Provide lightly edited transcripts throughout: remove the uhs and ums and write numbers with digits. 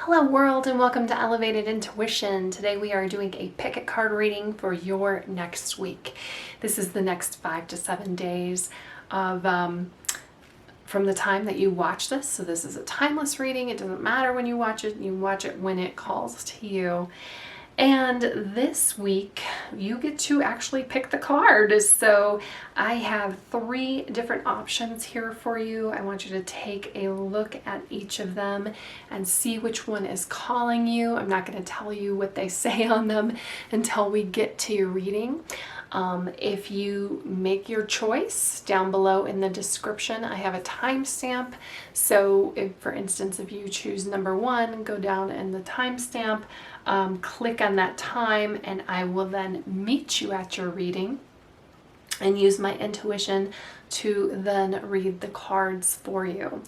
Hello world and welcome to Elevated Intuition. Today we are doing a pick a card reading for your next week. This is the next 5 to 7 days of from the time that you watch this. So this is a timeless reading. It doesn't matter when you watch it when it calls to you. And this week you get to actually pick the card. So I have 3 different options here for you. I want you to take a look at each of them and see which one is calling you. I'm not going to tell you what they say on them until we get to your reading. If you make your choice, down below in the description I have a timestamp. So if, for instance, if you choose number 1, go down in the timestamp, click on that time, and I will then meet you at your reading and use my intuition to then read the cards for you.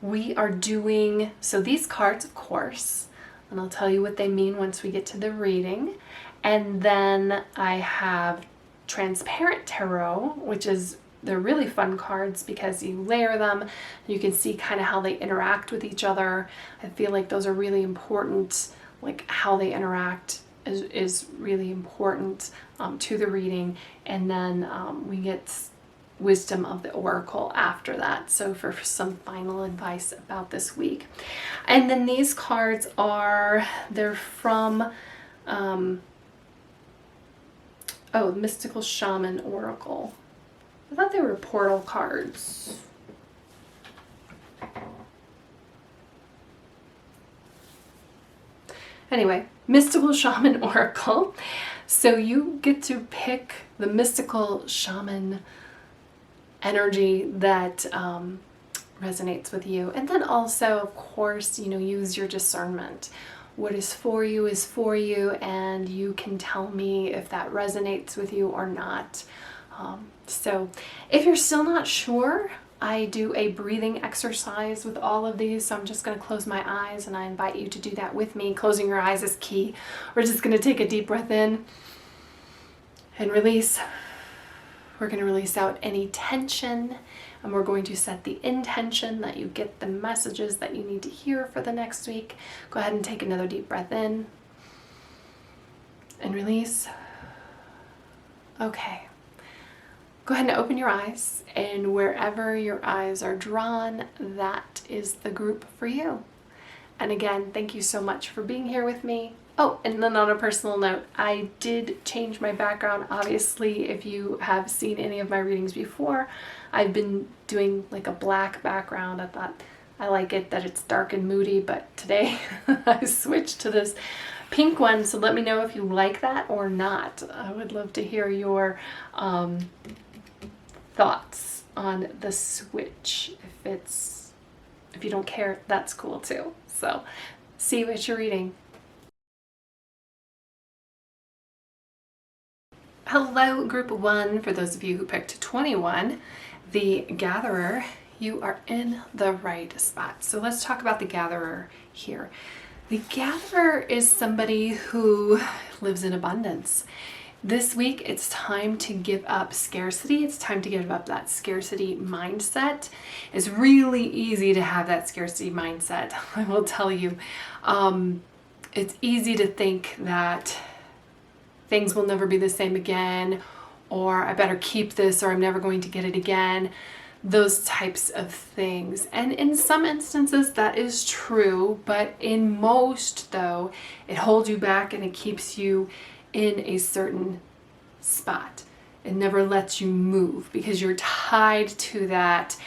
We are doing, so these cards, of course, and I'll tell you what they mean once we get to the reading. And then I have Transparent Tarot, which is, they're really fun cards because you layer them. You can see kind of how they interact with each other. I feel like those are really important, like how they interact is really important to the reading. And then we get Wisdom of the Oracle after that, so for some final advice about this week. And then these cards are, they're from Mystical Shaman Oracle. I thought they were portal cards. Anyway, Mystical Shaman Oracle. So you get to pick the mystical shaman energy that resonates with you. And then also, of course, use your discernment. What is for you, and you can tell me if that resonates with you or not. So if you're still not sure, I do a breathing exercise with all of these. So I'm just going to close my eyes, and I invite you to do that with me. Closing your eyes is key. We're just going to take a deep breath in and release. We're going to release out any tension, and we're going to set the intention that you get the messages that you need to hear for the next week. Go ahead and take another deep breath in and release. Okay. Go ahead and open your eyes, and wherever your eyes are drawn, that is the group for you. And again, thank you so much for being here with me. Oh, and then on a personal note, I did change my background. Obviously, if you have seen any of my readings before, I've been doing like a black background. I thought I like it that it's dark and moody, but today I switched to this pink one. So let me know if you like that or not. I would love to hear your thoughts on the switch. If you don't care, that's cool too. So see you at your reading. Hello, group 1. For those of you who picked 21, the Gatherer, you are in the right spot. So let's talk about the Gatherer here. The Gatherer is somebody who lives in abundance. This week, it's time to give up scarcity. It's time to give up that scarcity mindset. It's really easy to have that scarcity mindset, I will tell you. It's easy to think that things will never be the same again, or I better keep this, or I'm never going to get it again. Those types of things. And in some instances that is true, but in most though, it holds you back and it keeps you in a certain spot. It never lets you move because you're tied to that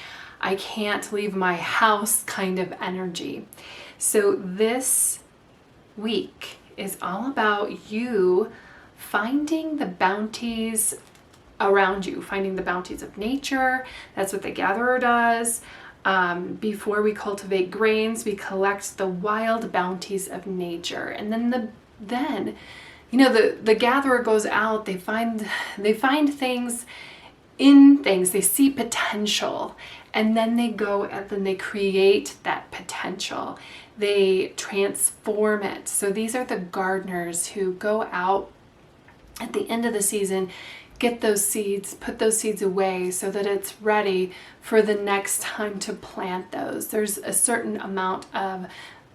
I can't leave my house kind of energy. So this week is all about you finding the bounties around you, finding the bounties of nature. That's what the Gatherer does. Before we cultivate grains, we collect the wild bounties of nature. And then the Gatherer goes out, they find things in things, they see potential, and then they go and then they create that potential. They transform it. So these are the gardeners who go out at the end of the season, get those seeds, put those seeds away so that it's ready for the next time to plant those. There's a certain amount of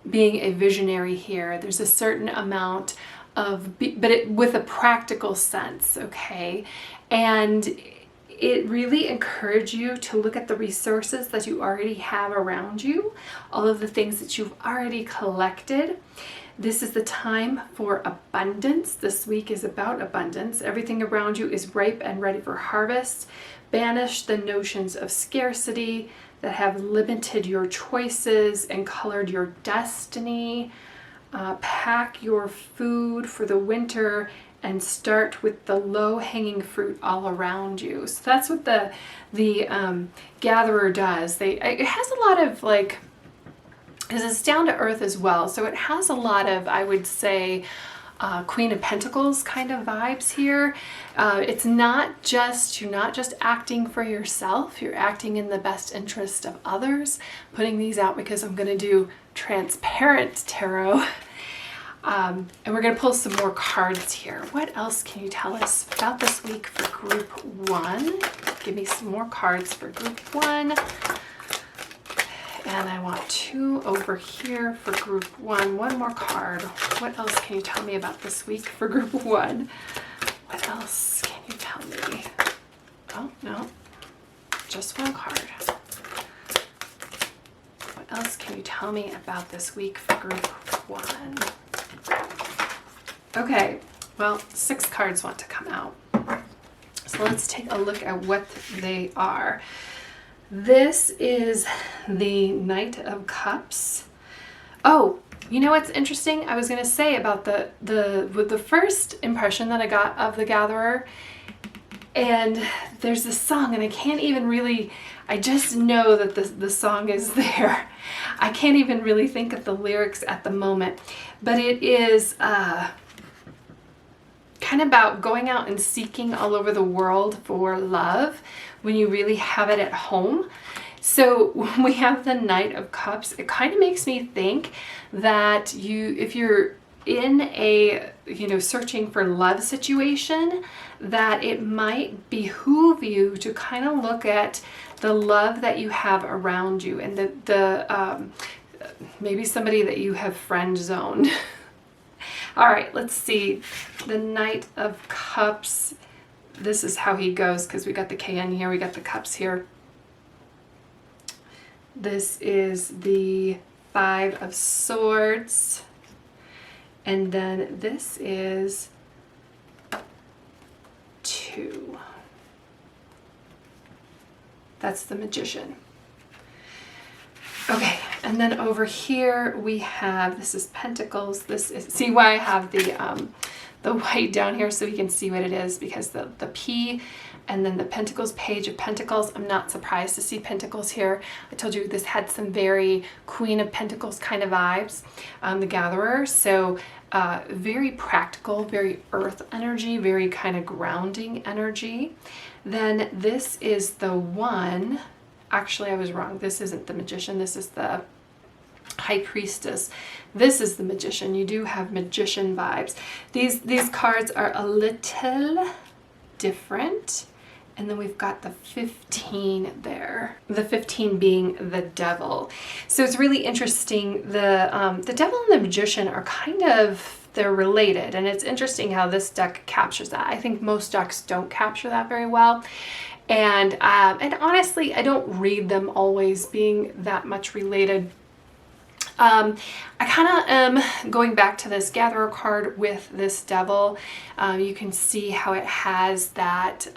being a visionary here. There's a certain amount of, with a practical sense, okay? And it really encourages you to look at the resources that you already have around you, all of the things that you've already collected. This is the time for abundance. This week is about abundance. Everything around you is ripe and ready for harvest. Banish the notions of scarcity that have limited your choices and colored your destiny. Pack your food for the winter and start with the low-hanging fruit all around you. So that's what the gatherer does. It has a lot of, like, because it's down to earth as well. So it has a lot of, I would say, Queen of Pentacles kind of vibes here. It's not just, you're not just acting for yourself, you're acting in the best interest of others. Putting these out because I'm going to do transparent tarot. And we're going to pull some more cards here. What else can you tell us about this week for group 1? Give me some more cards for group 1. And I want 2 over here for group 1. One more card. What else can you tell me about this week for group 1? What else can you tell me? Oh, no. Just one card. What else can you tell me about this week for group 1? Okay, well, 6 cards want to come out. So let's take a look at what they are. This is the Knight of Cups. Oh, you know what's interesting? I was going to say about with the first impression that I got of the Gatherer, and there's this song, and I can't even really, I just know that the song is there. I can't even really think of the lyrics at the moment, but it is kind of about going out and seeking all over the world for love when you really have it at home. So when we have the Knight of Cups, it kind of makes me think that if you're in a, searching for love situation, that it might behoove you to kind of look at the love that you have around you, and maybe somebody that you have friend zoned. All right, let's see. The Knight of Cups. This is how he goes, because we got the K in here, we got the cups here. This is the 5 of Swords. And then this is 2. That's the Magician. Okay, and then over here we have, this is Pentacles. This is, see why I have the white down here so we can see what it is, because the P and then the Pentacles, Page of Pentacles. I'm not surprised to see Pentacles here. I told you this had some very Queen of Pentacles kind of vibes, the Gatherer. So very practical, very earth energy, very kind of grounding energy. Then this is the one, actually I was wrong. This isn't the Magician. This is the High Priestess. This is the Magician. You do have Magician vibes. These cards are a little different. And then we've got the 15 there. The 15 being the Devil. So it's really interesting. The Devil and the Magician are kind of, they're related. And it's interesting how this deck captures that. I think most decks don't capture that very well. And honestly, I don't read them always being that much related. I kind of am going back to this Gatherer card with this Devil. You can see how it has that,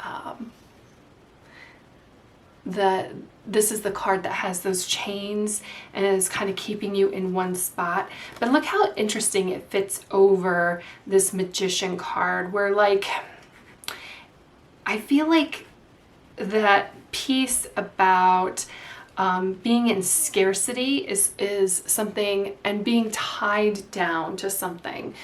this is the card that has those chains and is kind of keeping you in one spot. But look how interesting it fits over this Magician card, where, like, I feel like that piece about being in scarcity is something, and being tied down to something,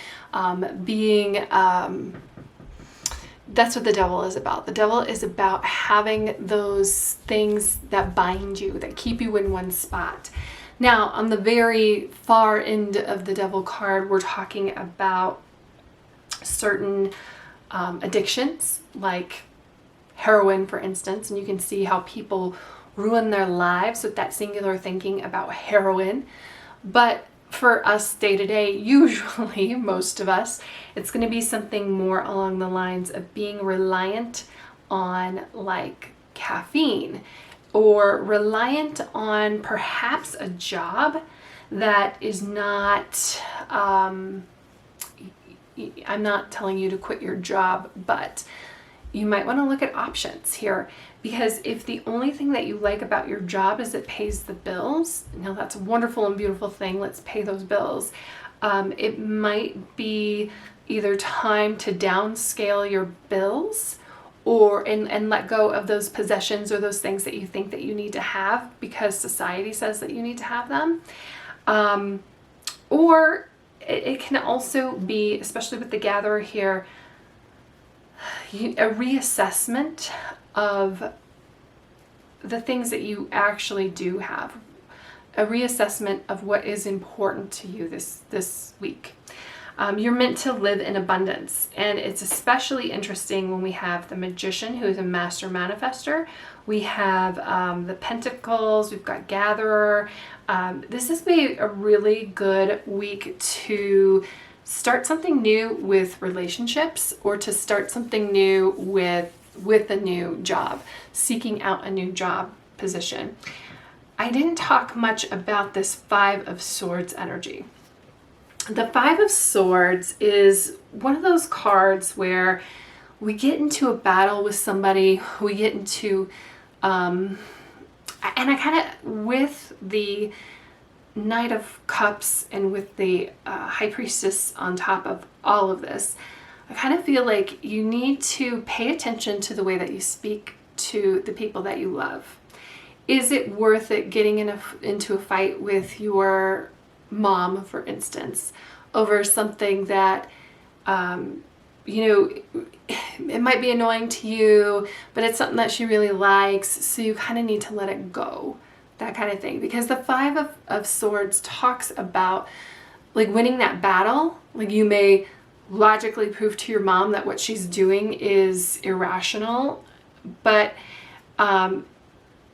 that's what the Devil is about. The Devil is about having those things that bind you, that keep you in one spot. Now, on the very far end of the Devil card, we're talking about certain addictions, like heroin, for instance, and you can see how people ruin their lives with that singular thinking about heroin. But for us day to day, usually most of us, it's going to be something more along the lines of being reliant on like caffeine, or reliant on perhaps a job that is not, I'm not telling you to quit your job, but you might want to look at options here, because if the only thing that you like about your job is it pays the bills, now that's a wonderful and beautiful thing, let's pay those bills. It might be either time to downscale your bills, or and let go of those possessions or those things that you think that you need to have because society says that you need to have them. Or it can also be, especially with the gatherer here, a reassessment of the things that you actually do have, a reassessment of what is important to you this week. You're meant to live in abundance, and it's especially interesting when we have the Magician, who is a master manifester. We have the Pentacles, we've got Gatherer. This has been a really good week to start something new with relationships, or to start something new with a new job, seeking out a new job position. I didn't talk much about this Five of Swords energy. The Five of Swords is one of those cards where we get into a battle with somebody, we get into, and I kind of, with the Knight of Cups and with the High Priestess on top of all of this, I kind of feel like you need to pay attention to the way that you speak to the people that you love. Is it worth it getting into a fight with your mom, for instance, over something that, it might be annoying to you, but it's something that she really likes, so you kind of need to let it go, that kind of thing. Because the Five of Swords talks about like winning that battle. Like, you may logically prove to your mom that what she's doing is irrational, but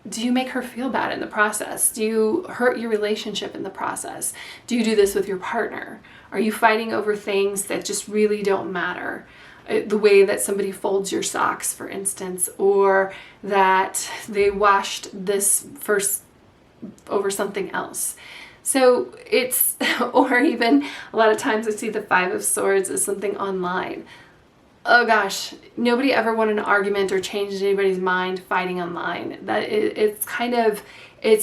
do you make her feel bad in the process? Do you hurt your relationship in the process? Do you do this with your partner? Are you fighting over things that just really don't matter? The way that somebody folds your socks, for instance, or that they washed this first over something else. So it's, or even a lot of times I see the Five of Swords as something online. Oh gosh, nobody ever won an argument or changed anybody's mind fighting online. It's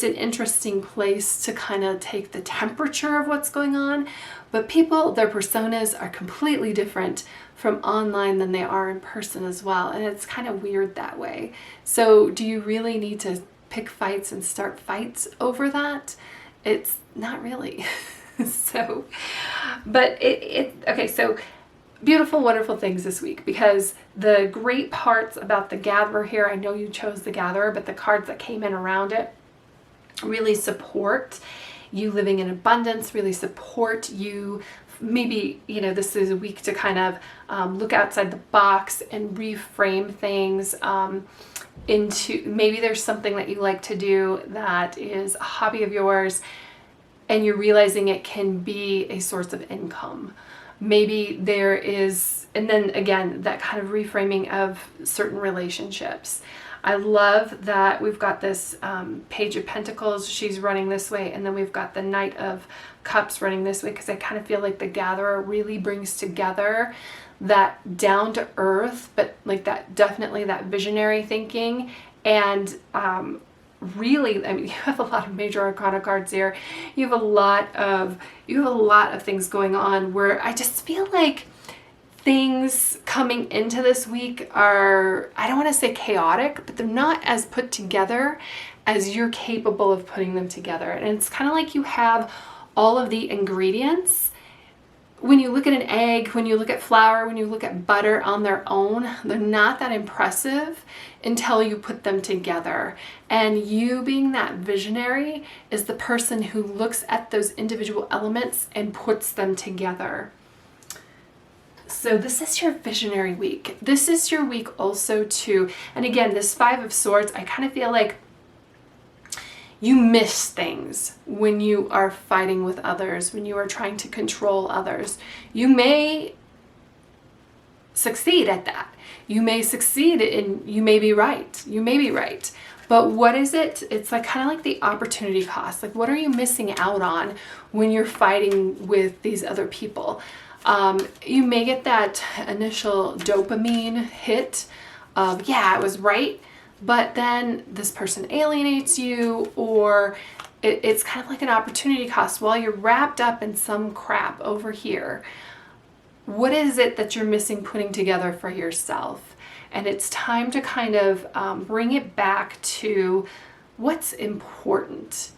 an interesting place to kind of take the temperature of what's going on, but people, their personas are completely different from online than they are in person as well, and it's kind of weird that way. So do you really need to pick fights and start fights over that? It's not really. So, but okay, so beautiful, wonderful things this week, because the great parts about the Gatherer here, I know you chose the Gatherer, but the cards that came in around it really support you living in abundance, really support you. Maybe, this is a week to kind of look outside the box and reframe things into, maybe there's something that you like to do that is a hobby of yours, and you're realizing it can be a source of income. Maybe there is, and then again, that kind of reframing of certain relationships. I love that we've got this Page of Pentacles, she's running this way, and then we've got the Knight of Cups running this way, because I kind of feel like the Gatherer really brings together that down to earth, but like that, definitely that visionary thinking, and really, I mean, you have a lot of major arcana cards here. You have a lot of things going on where I just feel like things coming into this week are, I don't want to say chaotic, but they're not as put together as you're capable of putting them together. And it's kind of like you have all of the ingredients. When you look at an egg, when you look at flour, when you look at butter on their own, they're not that impressive until you put them together. And you, being that visionary, is the person who looks at those individual elements and puts them together. So this is your visionary week. This is your week also too. And again, this Five of Swords, I kind of feel like You miss things when you are fighting with others, when you are trying to control others. You may succeed at that. You may succeed and you may be right. You may be right. But what is it? It's like kind of like the opportunity cost. Like, what are you missing out on when you're fighting with these other people? You may get that initial dopamine hit of, yeah, I was right. But then this person alienates you, or it's kind of like an opportunity cost while you're wrapped up in some crap over here. What is it that you're missing putting together for yourself? And it's time to kind of bring it back to what's important.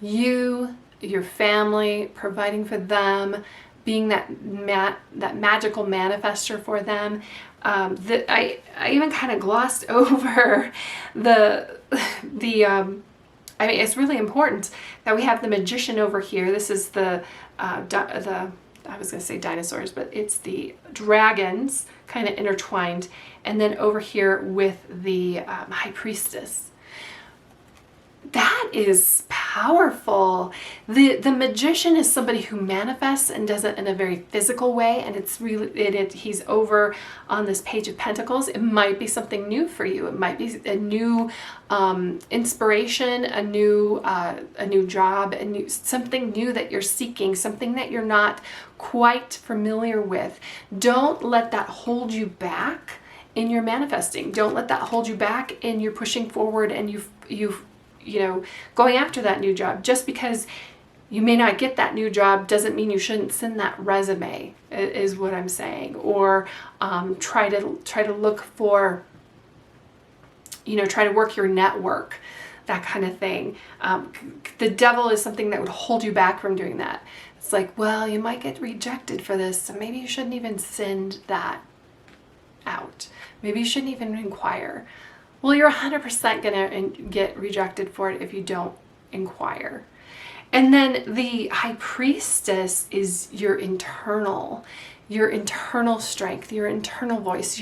You, your family, providing for them, being that magical manifester for them. That I even kind of glossed over I mean, it's really important that we have the magician over here. This is the I was going to say dinosaurs, but it's the dragons kind of intertwined. And then over here with the high priestess. That is powerful. The magician is somebody who manifests and does it in a very physical way, and it's really he's over on this page of pentacles. It might be something new for you. It might be a new inspiration, a new job, something new that you're seeking, something that you're not quite familiar with. Don't let that hold you back in your manifesting. Don't let that hold you back in your pushing forward and you know, going after that new job. Just because you may not get that new job doesn't mean you shouldn't send that resume, is what I'm saying. Or try to look for, you know, try to work your network, that kind of thing. The devil is something that would hold you back from doing that. It's like, well, you might get rejected for this, so maybe you shouldn't even send that out. Maybe you shouldn't even inquire. Well, you're 100% going to get rejected for it if you don't inquire. And then the high priestess is your internal strength, your internal voice,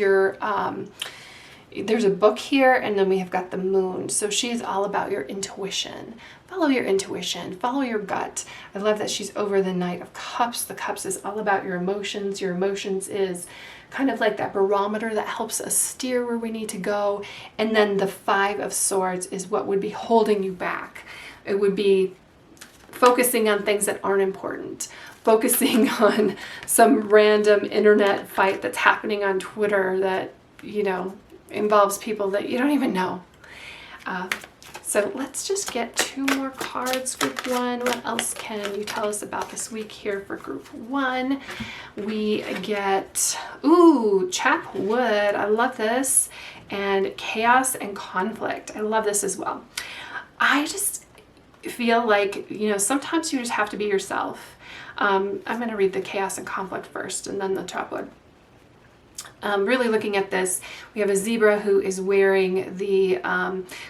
there's a book here, and then we have got the moon. So she's all about your intuition. Follow your intuition, follow your gut. I love that she's over the Knight of Cups. The Cups is all about your emotions. Your emotions is kind of like that barometer that helps us steer where we need to go. And then the Five of Swords is what would be holding you back. It would be focusing on things that aren't important, focusing on some random internet fight that's happening on Twitter that, you know, involves people that you don't even know. So let's just get 2 more cards, group 1. What else can you tell us about this week here for group 1? We get, chap wood. I love this. And chaos and conflict. I love this as well. I just feel like, you know, sometimes you just have to be yourself. I'm going to read the chaos and conflict first, and then the chap wood. Really looking at this, we have a zebra who is wearing the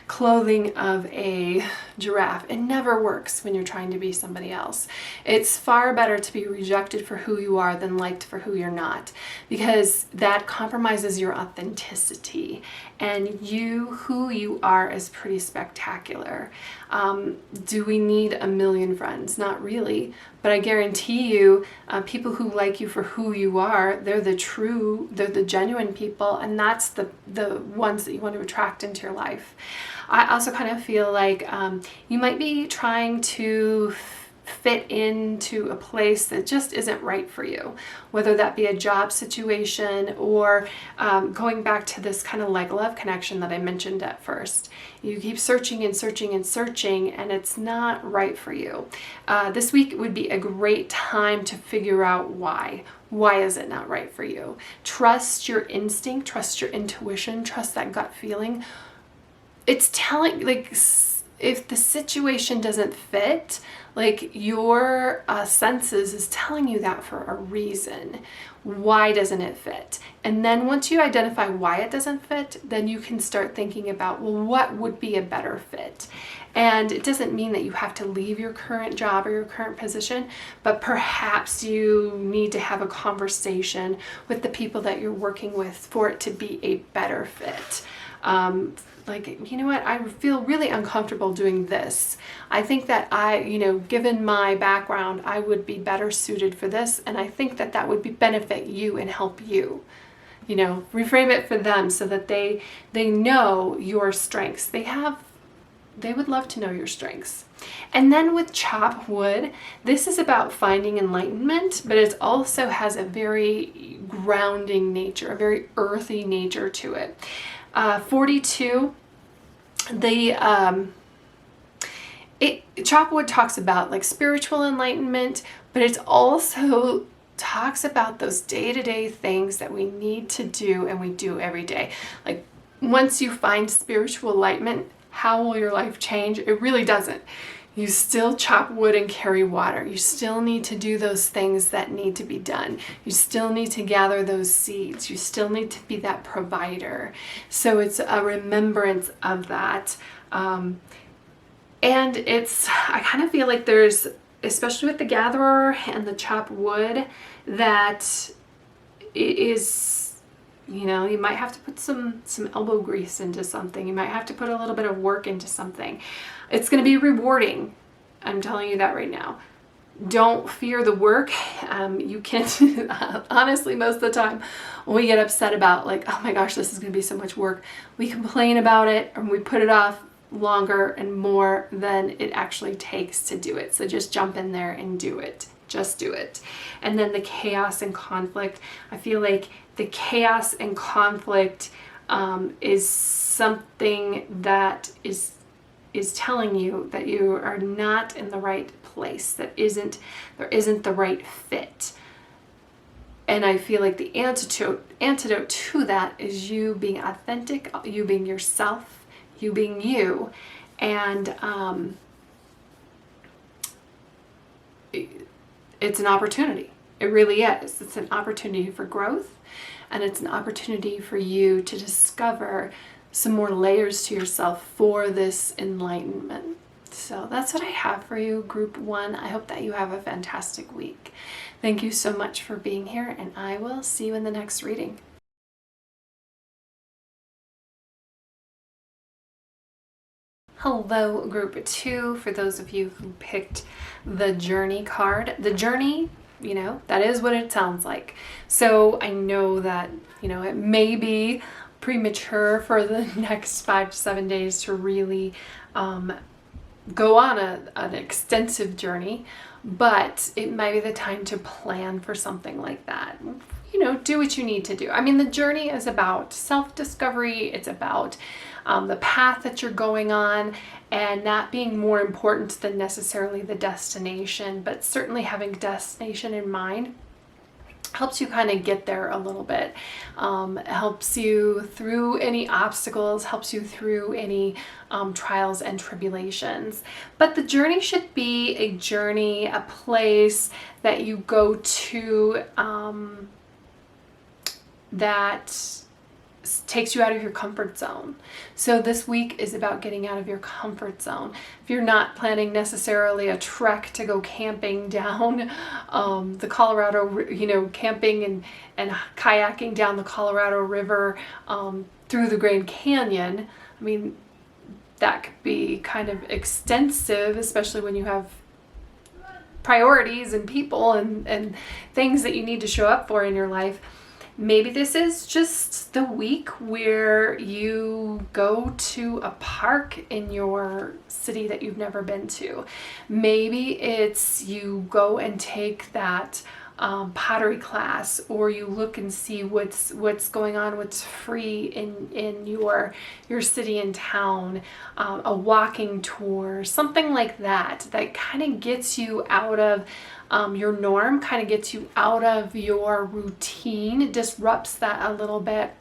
clothing of a giraffe. It never works when you're trying to be somebody else. It's far better to be rejected for who you are than liked for who you're not, because that compromises your authenticity, and who you are is pretty spectacular. Do we need a million friends? Not really. But I guarantee you, people who like you for who you are, they're the genuine people, and that's the ones that you want to attract into your life. I also kind of feel like you might be trying to fit into a place that just isn't right for you, whether that be a job situation or going back to this kind of like love connection that I mentioned at first. You keep searching and searching and searching, and it's not right for you. This week would be a great time to figure out why. Why is it not right for you? Trust your instinct, trust your intuition, trust that gut feeling. It's telling, like, if the situation doesn't fit, like your senses is telling you that for a reason. Why doesn't it fit? And then once you identify why it doesn't fit, then you can start thinking about, well, what would be a better fit? And it doesn't mean that you have to leave your current job or your current position, but perhaps you need to have a conversation with the people that you're working with for it to be a better fit. Like, you know what, I feel really uncomfortable doing this. I think that given my background, I would be better suited for this, and I think that that would benefit you and help you. Reframe it for them so that they know your strengths. They would love to know your strengths. And then with chop wood, this is about finding enlightenment, but it also has a very grounding nature, a very earthy nature to it. 42, chop wood talks about like spiritual enlightenment, but it also talks about those day-to-day things that we need to do and we do every day. Like, once you find spiritual enlightenment, how will your life change? It really doesn't. You still chop wood and carry water. You still need to do those things that need to be done. You still need to gather those seeds. You still need to be that provider. So it's a remembrance of that. And I kind of feel like there's, especially with the gatherer and the chop wood, that it is, you might have to put some elbow grease into something. You might have to put a little bit of work into something. It's going to be rewarding. I'm telling you that right now. Don't fear the work. You can, honestly, most of the time, when we get upset about like, oh my gosh, this is going to be so much work, we complain about it and we put it off longer and more than it actually takes to do it. So just jump in there and do it. Just do it. And then the chaos and conflict. I feel like the chaos and conflict is something that is telling you that you are not in the right place, there isn't the right fit. And I feel like the antidote to that is you being authentic, you being yourself, you being you. And it's an opportunity. It really is. It's an opportunity for growth, and it's an opportunity for you to discover some more layers to yourself for this enlightenment. So that's what I have for you, Group 1. I hope that you have a fantastic week. Thank you so much for being here, and I will see you in the next reading. Hello, Group 2. For those of you who picked the Journey card, the Journey, that is what it sounds like. So I know that, it may be premature for the next 5 to 7 days to really go on an extensive journey, but it might be the time to plan for something like that. Do what you need to do. I mean, the journey is about self-discovery. It's about the path that you're going on, and that being more important than necessarily the destination, but certainly having destination in mind helps you kind of get there a little bit. Helps you through any obstacles, helps you through any trials and tribulations. But the journey should be a journey, a place that you go to that takes you out of your comfort zone. So this week is about getting out of your comfort zone. If you're not planning necessarily a trek to go camping down the Colorado, camping and kayaking down the Colorado River through the Grand Canyon, I mean, that could be kind of extensive, especially when you have priorities and people and things that you need to show up for in your life. Maybe this is just the week where you go to a park in your city that you've never been to. Maybe it's you go and take that pottery class, or you look and see what's going on, what's free in your city and town, a walking tour, something like that kind of gets you out of your norm, kind of gets you out of your routine. It disrupts that a little bit.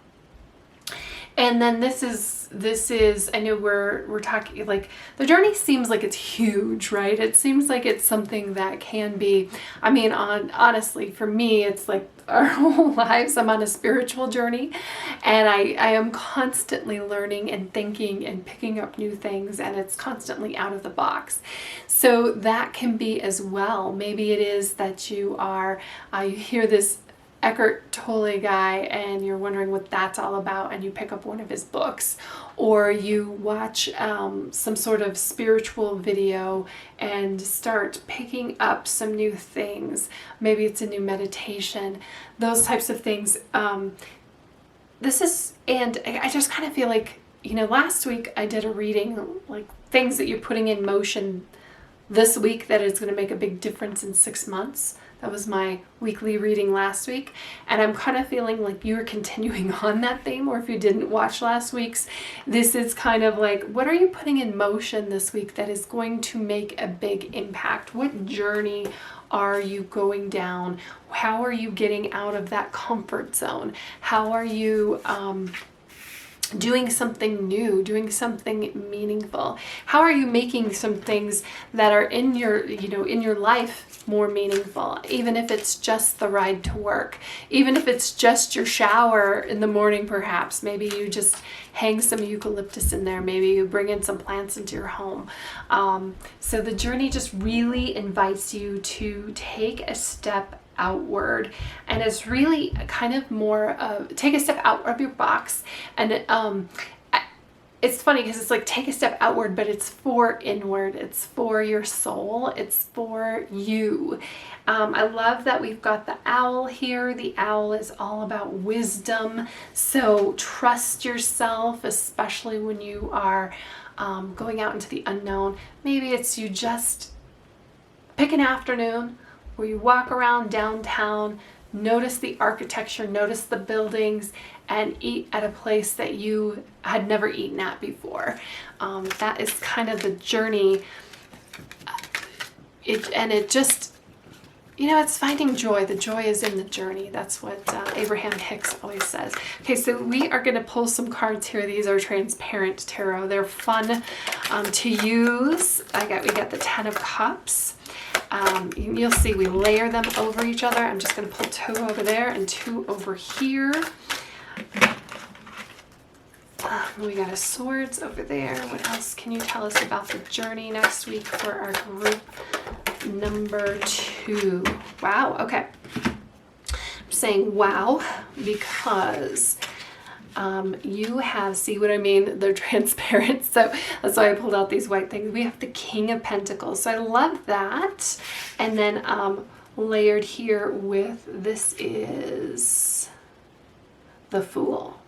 And then this is I know we're talking, like, the journey seems like it's huge, right? It seems like it's something that can be, I mean, honestly, for me, it's like our whole lives. I'm on a spiritual journey, and I am constantly learning and thinking and picking up new things, and it's constantly out of the box. So that can be as well. Maybe it is that you hear this Eckhart Tolle guy and you're wondering what that's all about, and you pick up one of his books, or you watch some sort of spiritual video and start picking up some new things. Maybe it's a new meditation, those types of things. And I just kind of feel like, last week I did a reading, like things that you're putting in motion this week that is going to make a big difference in 6 months. That was my weekly reading last week. And I'm kind of feeling like you're continuing on that theme, or if you didn't watch last week's, this is kind of like, what are you putting in motion this week that is going to make a big impact? What journey are you going down? How are you getting out of that comfort zone? How are you doing something new, doing something meaningful? How are you making some things that are in your, in your life more meaningful? Even if it's just the ride to work, even if it's just your shower in the morning, perhaps. Maybe you just hang some eucalyptus in there. Maybe you bring in some plants into your home. So the journey just really invites you to take a step outward, and it's really kind of more of take a step out of your box. And it's funny because it's like take a step outward, but it's for inward, it's for your soul, it's for you. I love that we've got the owl here. The owl is all about wisdom, so trust yourself, especially when you are going out into the unknown. Maybe it's you just pick an afternoon where you walk around downtown, notice the architecture, notice the buildings, and eat at a place that you had never eaten at before. That is kind of the journey. It's finding joy. The joy is in the journey. That's what Abraham Hicks always says. Okay, so we are going to pull some cards here. These are transparent tarot. They're fun to use. We got the 10 of Cups. You'll see we layer them over each other. I'm just going to pull 2 over there and 2 over here. We got a Swords over there. What else can you tell us about the journey next week for our group number 2? Wow, okay. I'm saying wow because you have, see what I mean? They're transparent. So that's why I pulled out these white things. We have the King of Pentacles. So I love that. And then layered here with, this is the Fool.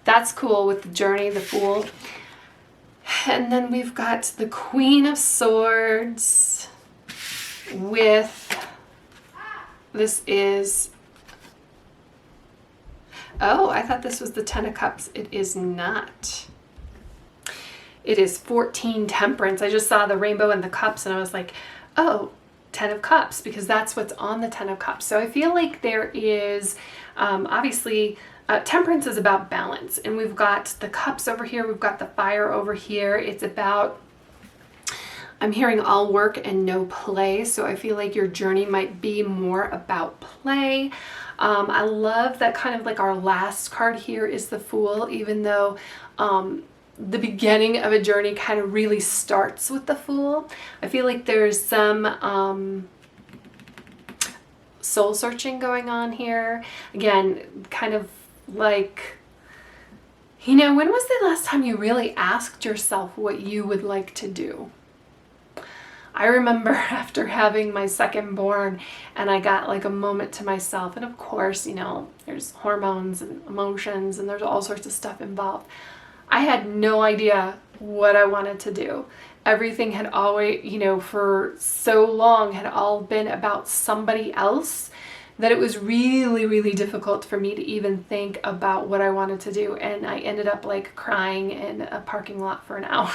That's cool with the journey, the Fool. And then we've got the Queen of Swords with, this is, oh, I thought this was the 10 of Cups. It is not. It is 14 Temperance. I just saw the rainbow and the cups and I was like, oh, 10 of Cups, because that's what's on the 10 of Cups. So I feel like there is, obviously, Temperance is about balance. And we've got the cups over here. We've got the fire over here. It's about, I'm hearing all work and no play. So I feel like your journey might be more about play. I love that kind of like our last card here is the Fool, even though the beginning of a journey kind of really starts with the Fool. I feel like there's some soul searching going on here. Again, kind of like, when was the last time you really asked yourself what you would like to do? I remember after having my second born and I got like a moment to myself, and of course, there's hormones and emotions and there's all sorts of stuff involved. I had no idea what I wanted to do. Everything had always, for so long had all been about somebody else that it was really, really difficult for me to even think about what I wanted to do. And I ended up like crying in a parking lot for an hour.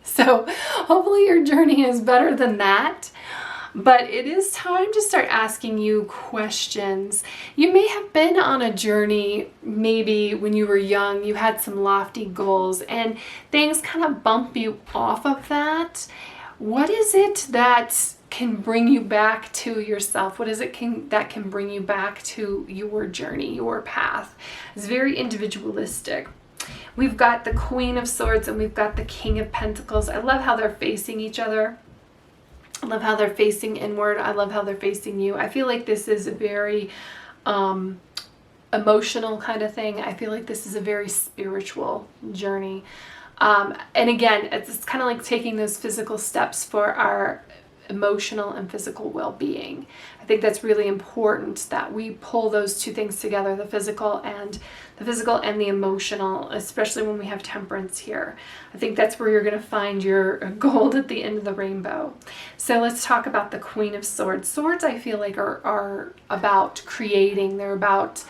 So hopefully your journey is better than that. But it is time to start asking you questions. You may have been on a journey, maybe when you were young, you had some lofty goals and things kind of bump you off of that. What is it that can bring you back to yourself? What is it that can bring you back to your journey, your path? It's very individualistic. We've got the Queen of Swords and we've got the King of Pentacles. I love how they're facing each other. I love how they're facing inward. I love how they're facing you. I feel like this is a very emotional kind of thing. I feel like this is a very spiritual journey. And again, it's kind of like taking those physical steps for our emotional and physical well-being. I think that's really important that we pull those two things together, the physical and the emotional, especially when we have temperance here. I think that's where you're going to find your gold at the end of the rainbow. So let's talk about the Queen of Swords. Swords, I feel like, are about creating. They're about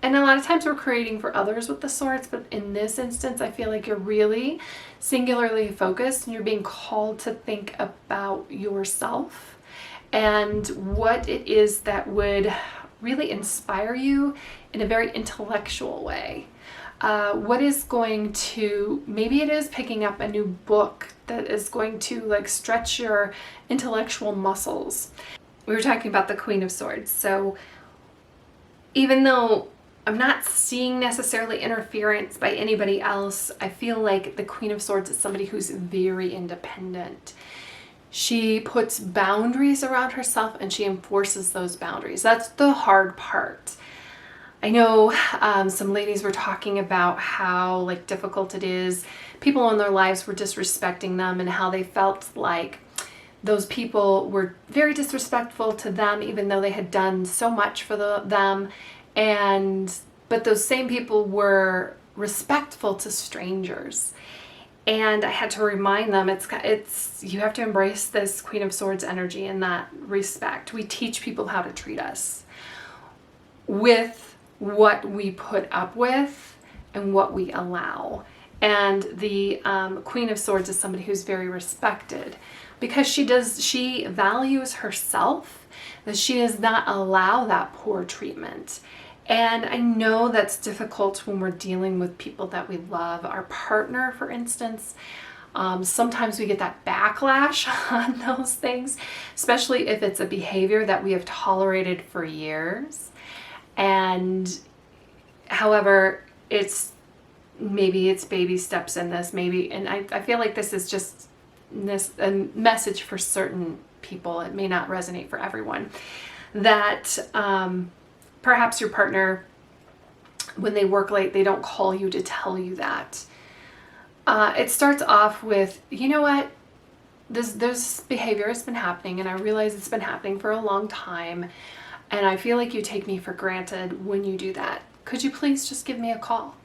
and a lot of times we're creating for others with the swords, but in this instance, I feel like you're really singularly focused and you're being called to think about yourself and what it is that would really inspire you in a very intellectual way. What is going to, maybe it is picking up a new book that is going to like stretch your intellectual muscles. We were talking about the Queen of Swords. So even though I'm not seeing necessarily interference by anybody else, I feel like the Queen of Swords is somebody who's very independent. She puts boundaries around herself and she enforces those boundaries. That's the hard part. I know some ladies were talking about how like difficult it is. People in their lives were disrespecting them and how they felt like those people were very disrespectful to them even though they had done so much for them. But those same people were respectful to strangers. And I had to remind them, it's you have to embrace this Queen of Swords energy in that respect. We teach people how to treat us with what we put up with and what we allow. And the Queen of Swords is somebody who's very respected because she values herself, that she does not allow that poor treatment. And I know that's difficult when we're dealing with people that we love. Our partner, for instance, sometimes we get that backlash on those things, especially if it's a behavior that we have tolerated for years. And however, maybe it's baby steps in this, and I feel like this is just a message for certain people. It may not resonate for everyone. That perhaps your partner, when they work late, they don't call you to tell you that. It starts off with, you know what, this behavior has been happening and I realize it's been happening for a long time and I feel like you take me for granted when you do that. Could you please just give me a call?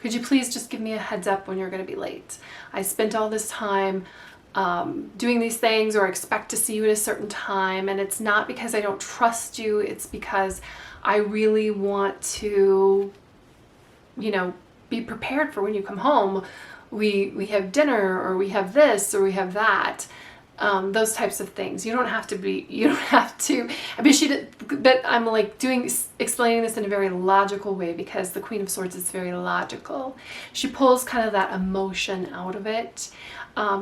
Could you please just give me a heads up when you're going to be late? I spent all this time doing these things or expect to see you at a certain time, and it's not because I don't trust you, it's because I really want to, be prepared for when you come home. We have dinner or we have this or we have that. Those types of things. You don't have to, but I'm like explaining this in a very logical way because the Queen of Swords is very logical. She pulls kind of that emotion out of it,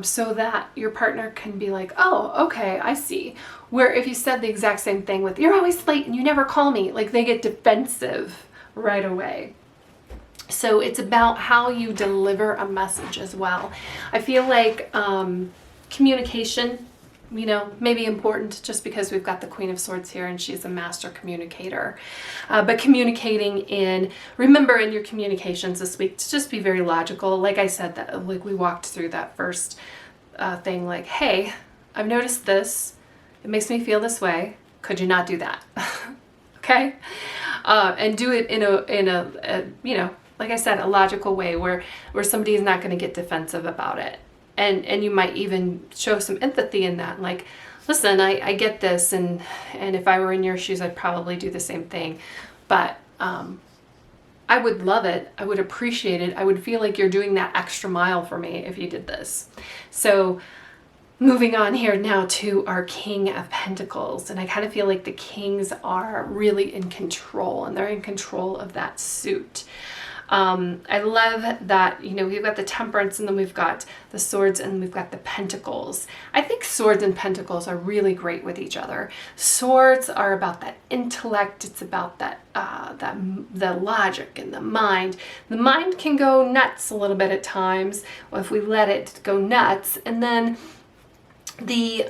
so that your partner can be like, oh, okay, I see. Where if you said the exact same thing with, you're always late and you never call me, like they get defensive right away. So it's about how you deliver a message as well. I feel like, communication, may be important just because we've got the Queen of Swords here and she's a master communicator. But communicating remember in your communications this week to just be very logical. Like I said, that like we walked through that first thing, like, hey, I've noticed this. It makes me feel this way. Could you not do that? Okay? And do it in a like I said, a logical way where somebody is not going to get defensive about it. And you might even show some empathy in that. Like, listen, I get this, and if I were in your shoes, I'd probably do the same thing. But I would love it. I would appreciate it. I would feel like you're doing that extra mile for me if you did this. So moving on here now to our King of Pentacles. And I kind of feel like the kings are really in control, and they're in control of that suit. I love that, you know, we've got the Temperance, and then we've got the Swords, and we've got the Pentacles. I think Swords and Pentacles are really great with each other. Swords are about that intellect. It's about that the logic and the mind. The mind can go nuts a little bit at times, or if we let it go nuts, and then the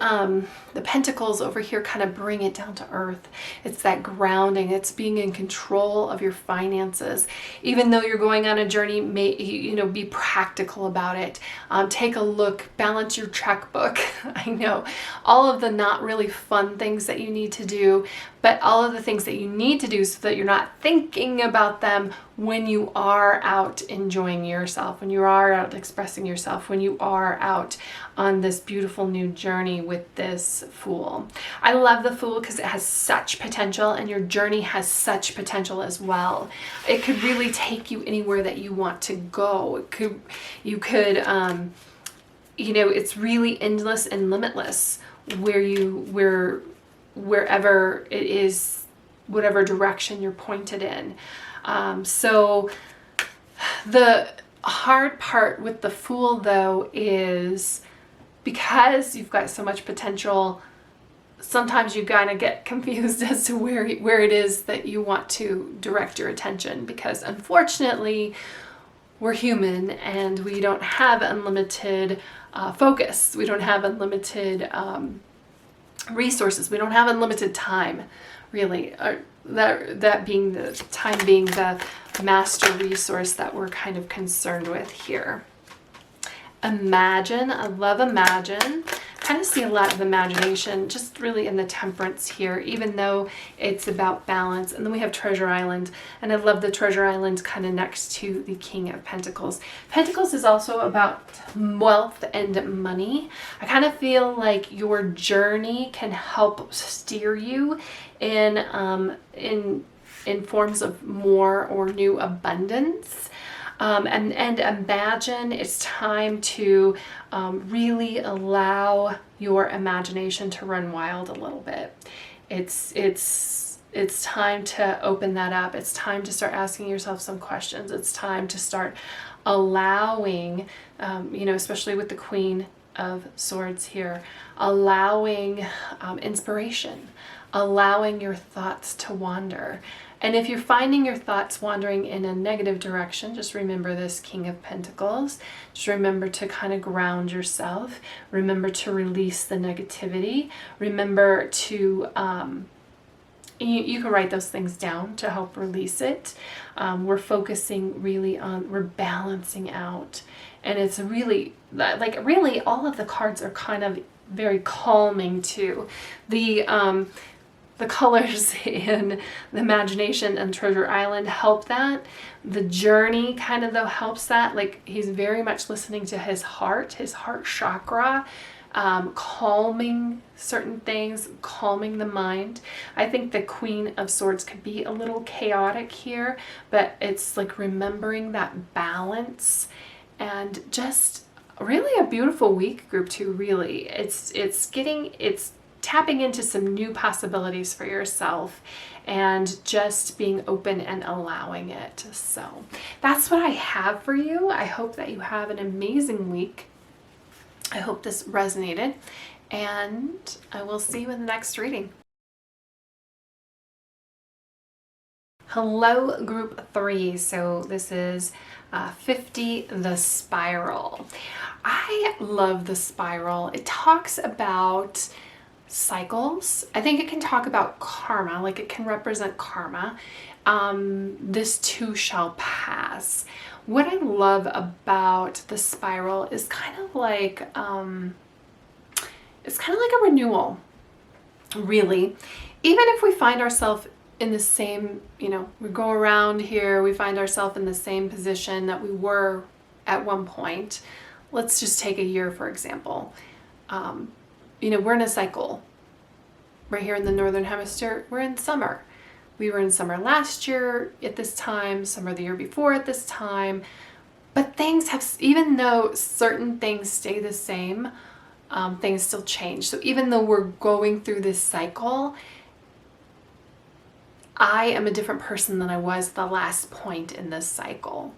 Pentacles over here kind of bring it down to earth. It's that grounding. It's being in control of your finances. Even though you're going on a journey, be practical about it. Take a look, balance your checkbook. I know all of the not really fun things that you need to do, but all of the things that you need to do so that you're not thinking about them when you are out enjoying yourself, when you are out expressing yourself, when you are out on this beautiful new journey with this Fool. I love the Fool because it has such potential, and your journey has such potential as well. It could really take you anywhere that you want to go. It's really endless and limitless wherever it is, whatever direction you're pointed in. So the hard part with the Fool, though, is because you've got so much potential, sometimes you kind of get confused as to where it is that you want to direct your attention, because unfortunately we're human and we don't have unlimited focus. We don't have unlimited resources. We don't have unlimited time, really. That being the time being the master resource that we're kind of concerned with here. Imagine. I love Imagine. Kind of see a lot of imagination just really in the Temperance here, even though it's about balance. And then we have Treasure Island, and I love the Treasure Island kind of next to the King of Pentacles. Pentacles is also about wealth and money. I kind of feel like your journey can help steer you in forms of more or new abundance. And imagine it's time to really allow your imagination to run wild a little bit. It's time to open that up. It's time to start asking yourself some questions. It's time to start allowing, especially with the Queen of Swords here, allowing inspiration, allowing your thoughts to wander. And if you're finding your thoughts wandering in a negative direction, just remember this King of Pentacles. Just remember to kind of ground yourself. Remember to release the negativity. Remember to, you can write those things down to help release it. We're focusing really on, we're balancing out. And it's really, really all of the cards are kind of very calming too. The colors in the Imagination and Treasure Island help that. The journey kind of though helps that. Like he's very much listening to his heart chakra, calming certain things, calming the mind. I think the Queen of Swords could be a little chaotic here, but it's like remembering that balance, and just really a beautiful week, group 2, really. It's tapping into some new possibilities for yourself and just being open and allowing it. So that's what I have for you. I hope that you have an amazing week. I hope this resonated, and I will see you in the next reading. Hello, group 3. So this is 50, the Spiral. I love the Spiral. It talks about cycles. I think it can talk about karma, like it can represent karma. This too shall pass. What I love about the Spiral is kind of like it's kind of like a renewal, really. Even if we find ourselves in the same, we go around here, we find ourselves in the same position that we were at one point. Let's just take a year, for example. We're in a cycle. Right here in the Northern Hemisphere, we're in summer. We were in summer last year at this time, summer the year before at this time. But things have, even though certain things stay the same, things still change. So even though we're going through this cycle, I am a different person than I was the last point in this cycle,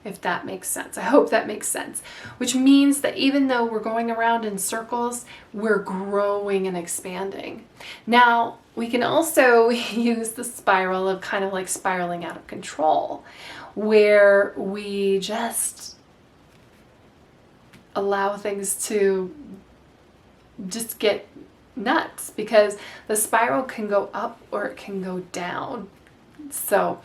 if that makes sense. I hope that makes sense. Which means that even though we're going around in circles, we're growing and expanding. Now, we can also use the spiral of kind of like spiraling out of control, where we just allow things to just get nuts, because the spiral can go up or it can go down. So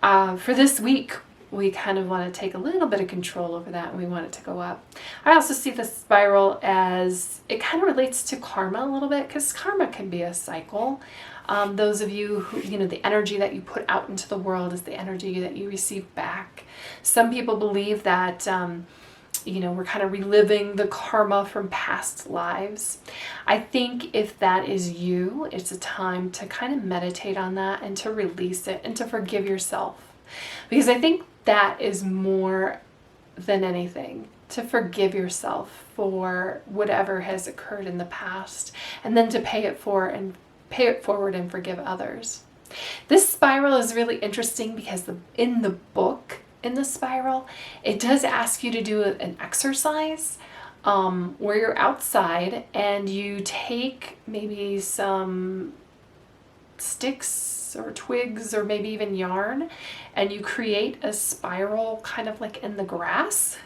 for this week, we kind of want to take a little bit of control over that, and we want it to go up. I also see the spiral as it kind of relates to karma a little bit, because karma can be a cycle. Those of you who, the energy that you put out into the world is the energy that you receive back. Some people believe that we're kind of reliving the karma from past lives. I think if that is you, it's a time to kind of meditate on that and to release it and to forgive yourself. Because I think that is more than anything, to forgive yourself for whatever has occurred in the past, and then to pay it forward and forgive others. This spiral is really interesting because in the book, in the spiral, it does ask you to do an exercise where you're outside and you take maybe some sticks or twigs or maybe even yarn, and you create a spiral kind of like in the grass.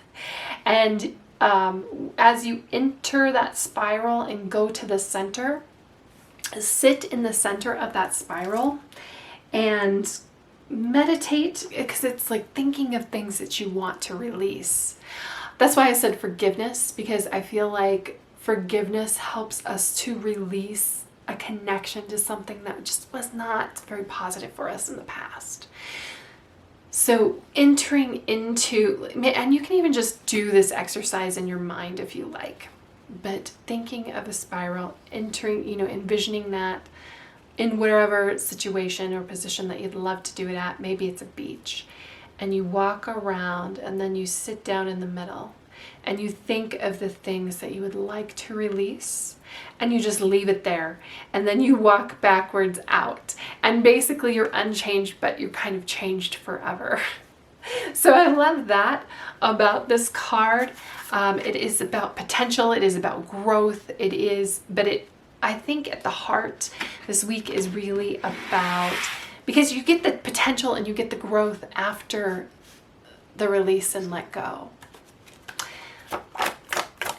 And as you enter that spiral and go to the center, sit in the center of that spiral and meditate, because it's like thinking of things that you want to release. That's why I said forgiveness, because I feel like forgiveness helps us to release a connection to something that just was not very positive for us in the past. So entering into, and you can even just do this exercise in your mind if you like, but thinking of a spiral, envisioning that in whatever situation or position that you'd love to do it at. Maybe it's a beach, and you walk around and then you sit down in the middle and you think of the things that you would like to release, and you just leave it there, and then you walk backwards out, and basically you're unchanged, but you're kind of changed forever. So I love that about this card. It is about potential, it is about growth, I think at the heart, this week is really about, because you get the potential and you get the growth after the release and let go.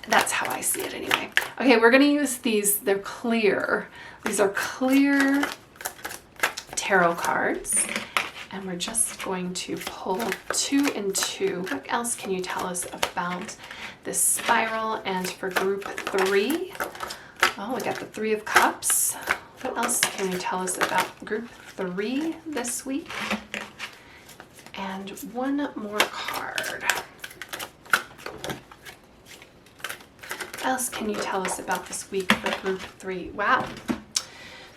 That's how I see it anyway. Okay, we're going to use these. They're clear. These are clear tarot cards. And we're just going to pull 2 and 2. What else can you tell us about this spiral? And for group 3, oh, we got the 3 of Cups. What else can you tell us about group 3 this week? And one more card. What else can you tell us about this week for group 3? Wow.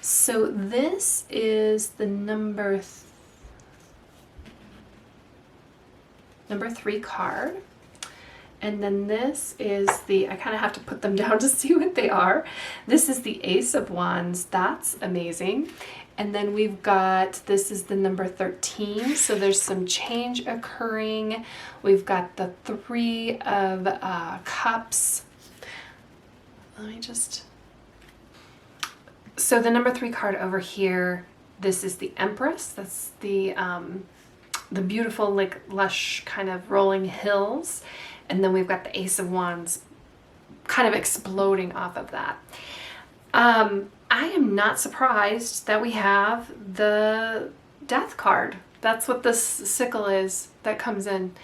So this is the number 3 card. And then this is I kind of have to put them down to see what they are. This is the Ace of Wands. That's amazing. And then we've got, this is the number 13. So there's some change occurring. We've got the 3 of Cups. So the number 3 card over here, this is the Empress. That's the beautiful, like, lush kind of rolling hills. And then we've got the Ace of Wands kind of exploding off of that. I am not surprised that we have the Death card. That's what this sickle is that comes in.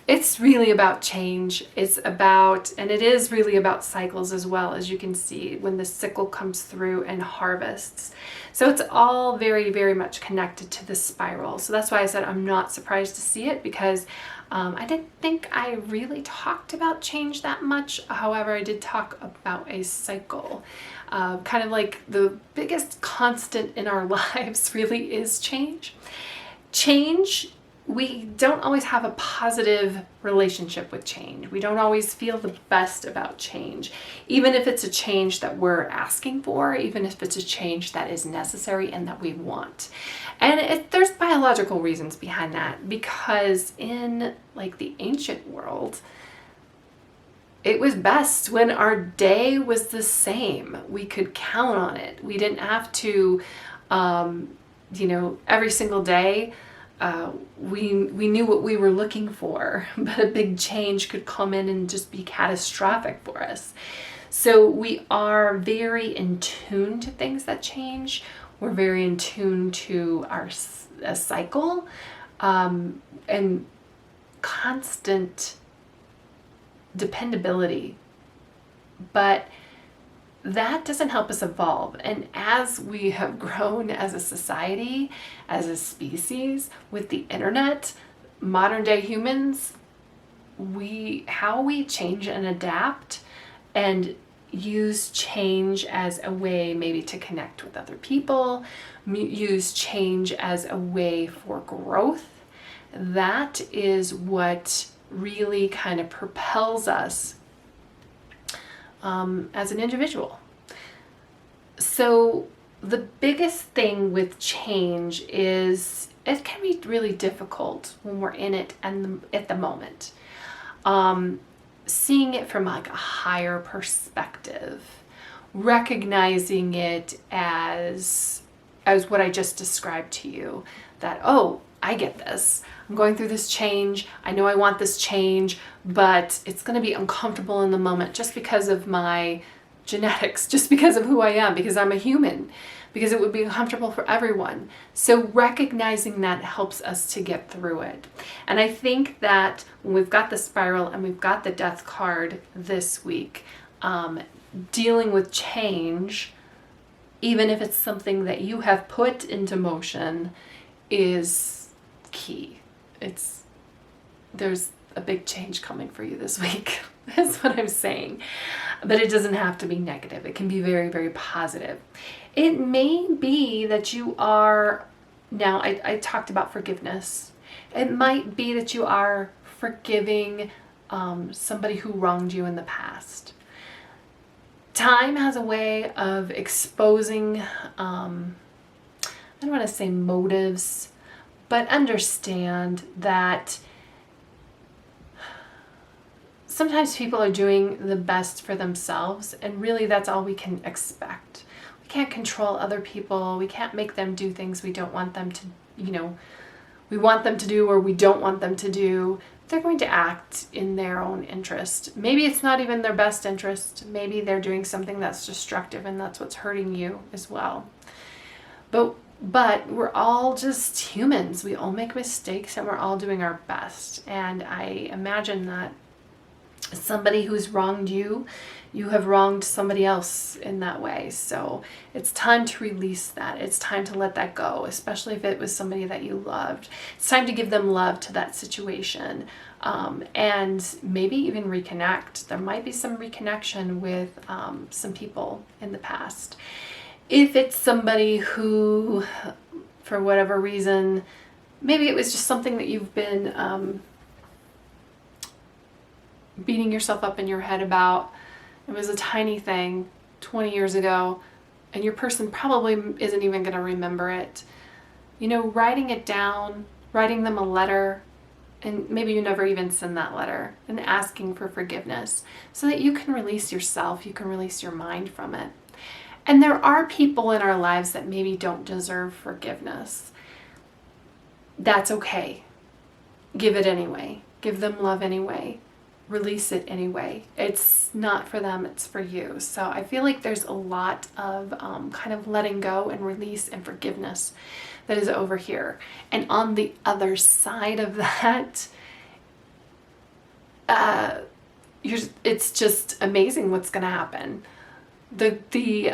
It's really about change. And it is really about cycles as well, as you can see when the sickle comes through and harvests. So it's all very, very much connected to the spiral. So that's why I said I'm not surprised to see it, because I didn't think I really talked about change that much. However, I did talk about a cycle. Kind of like the biggest constant in our lives really is change. Change we don't always have a positive relationship with change. We don't always feel the best about change, even if it's a change that we're asking for, even if it's a change that is necessary and that we want. And there's biological reasons behind that, because in like the ancient world, it was best when our day was the same. We could count on it. We didn't have to, every single day, we knew what we were looking for, but a big change could come in and just be catastrophic for us. So we are very in tune to things that change. We're very in tune to a cycle, and constant dependability. But that doesn't help us evolve. And as we have grown as a society, as a species, with the internet, modern day humans, how we change and adapt and use change as a way maybe to connect with other people, use change as a way for growth, that is what really kind of propels us as an individual. So the biggest thing with change is it can be really difficult when we're in it and at the moment. Seeing it from like a higher perspective, recognizing it as what I just described to you, that, oh, I get this. I'm going through this change. I know I want this change, but it's going to be uncomfortable in the moment just because of my genetics, just because of who I am, because I'm a human, because it would be uncomfortable for everyone. So recognizing that helps us to get through it. And I think that when we've got the spiral and we've got the death card this week, dealing with change, even if it's something that you have put into motion, is key. There's a big change coming for you this week. That's what I'm saying. But it doesn't have to be negative. It can be very, very positive. It may be that you are, now I talked about forgiveness. It might be that you are forgiving somebody who wronged you in the past. Time has a way of exposing, I don't want to say motives, but understand that sometimes people are doing the best for themselves, and really that's all we can expect. We can't control other people. We can't make them do things we don't want them to, we want them to do or we don't want them to do. They're going to act in their own interest. Maybe it's not even their best interest. Maybe they're doing something that's destructive and that's what's hurting you as well. But we're all just humans. We all make mistakes and we're all doing our best. And I imagine that somebody who's wronged you, you have wronged somebody else in that way. So it's time to release that. It's time to let that go, especially if it was somebody that you loved. It's time to give them love to that situation, and maybe even reconnect. There might be some reconnection with some people in the past. If it's somebody who, for whatever reason, maybe it was just something that you've been beating yourself up in your head about. It was a tiny thing 20 years ago, and your person probably isn't even going to remember it. Writing it down, writing them a letter, and maybe you never even send that letter, and asking for forgiveness so that you can release yourself, you can release your mind from it. And there are people in our lives that maybe don't deserve forgiveness. That's okay. Give it anyway. Give them love anyway. Release it anyway. It's not for them, it's for you. So I feel like there's a lot of kind of letting go and release and forgiveness that is over here. And on the other side of that, it's just amazing what's going to happen. The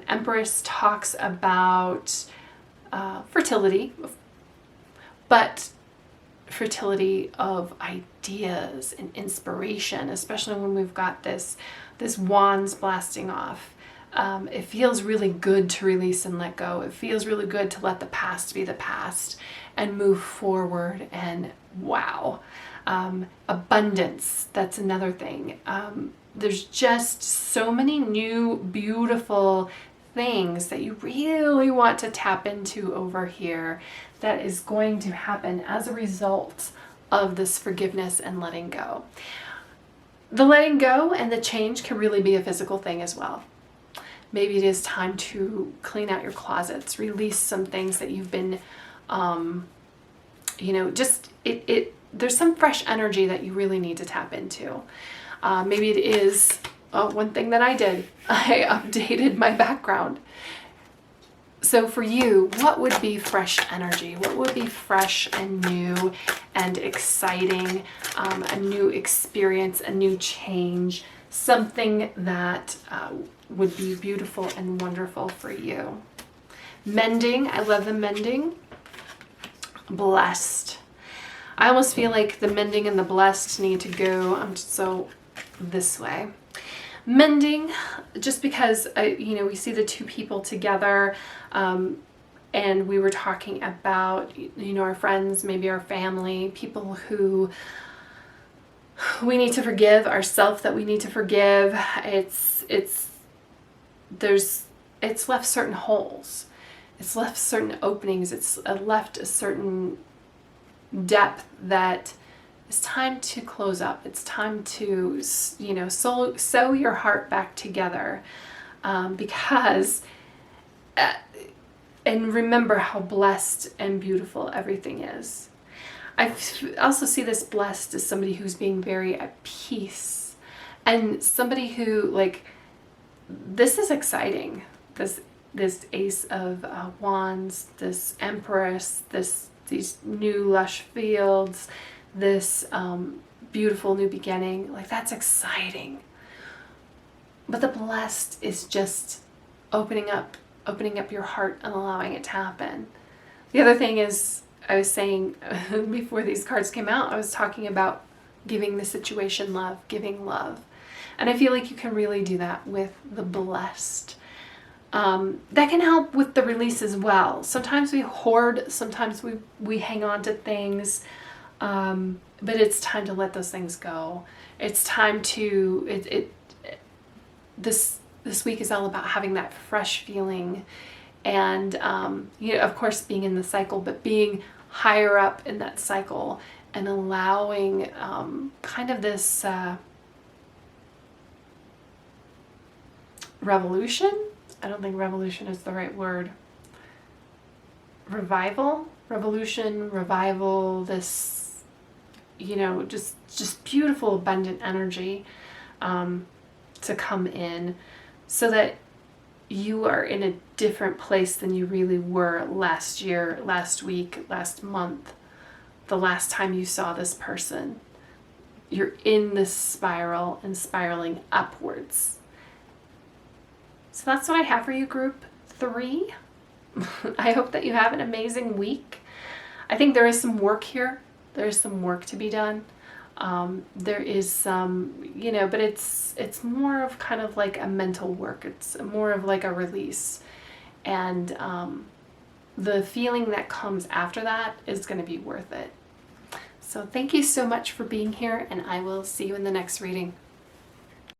Empress talks about fertility, but fertility of ideas and inspiration, especially when we've got this wands blasting off. It feels really good to release and let go. It feels really good to let the past be the past and move forward. And wow, abundance, that's another thing. There's just so many new beautiful things that you really want to tap into over here that is going to happen as a result of this forgiveness and letting go. The letting go and the change can really be a physical thing as well. Maybe it is time to clean out your closets, release some things that you've been, there's some fresh energy that you really need to tap into. Maybe it is one thing that I did. I updated my background. So for you, what would be fresh energy? What would be fresh and new and exciting? A new experience, a new change, something that would be beautiful and wonderful for you. Mending, I love the mending. Blessed. I almost feel like the mending and the blessed need to go so this way. Mending, just because, we see the two people together, and we were talking about, our friends, maybe our family, people who we need to forgive, ourselves that we need to forgive. It's left certain holes. It's left certain openings. It's left a certain depth that it's time to close up. It's time to, sew your heart back together, because, and remember how blessed and beautiful everything is. I also see this blessed as somebody who's being very at peace, and somebody who, this is exciting. This Ace of Wands, this Empress, these new lush fields, this beautiful new beginning, that's exciting. But the blessed is just opening up your heart and allowing it to happen. The other thing is, I was saying before these cards came out, I was talking about giving the situation love, giving love. And I feel like you can really do that with the blessed. That can help with the release as well. Sometimes we hoard, sometimes we hang on to things, but it's time to let those things go. It's time to, this week is all about having that fresh feeling, and, of course being in the cycle, but being higher up in that cycle and allowing, kind of this, revolution. I don't think revolution is the right word. Revolution, revival, this, just beautiful, abundant energy to come in, so that you are in a different place than you really were last year, last week, last month, the last time you saw this person. You're in this spiral and spiraling upwards. So that's what I have for you, group 3. I hope that you have an amazing week. I think there is some work here. There is some work to be done. There is some, but it's more of kind of like a mental work. It's more of like a release. And the feeling that comes after that is going to be worth it. So thank you so much for being here, and I will see you in the next reading.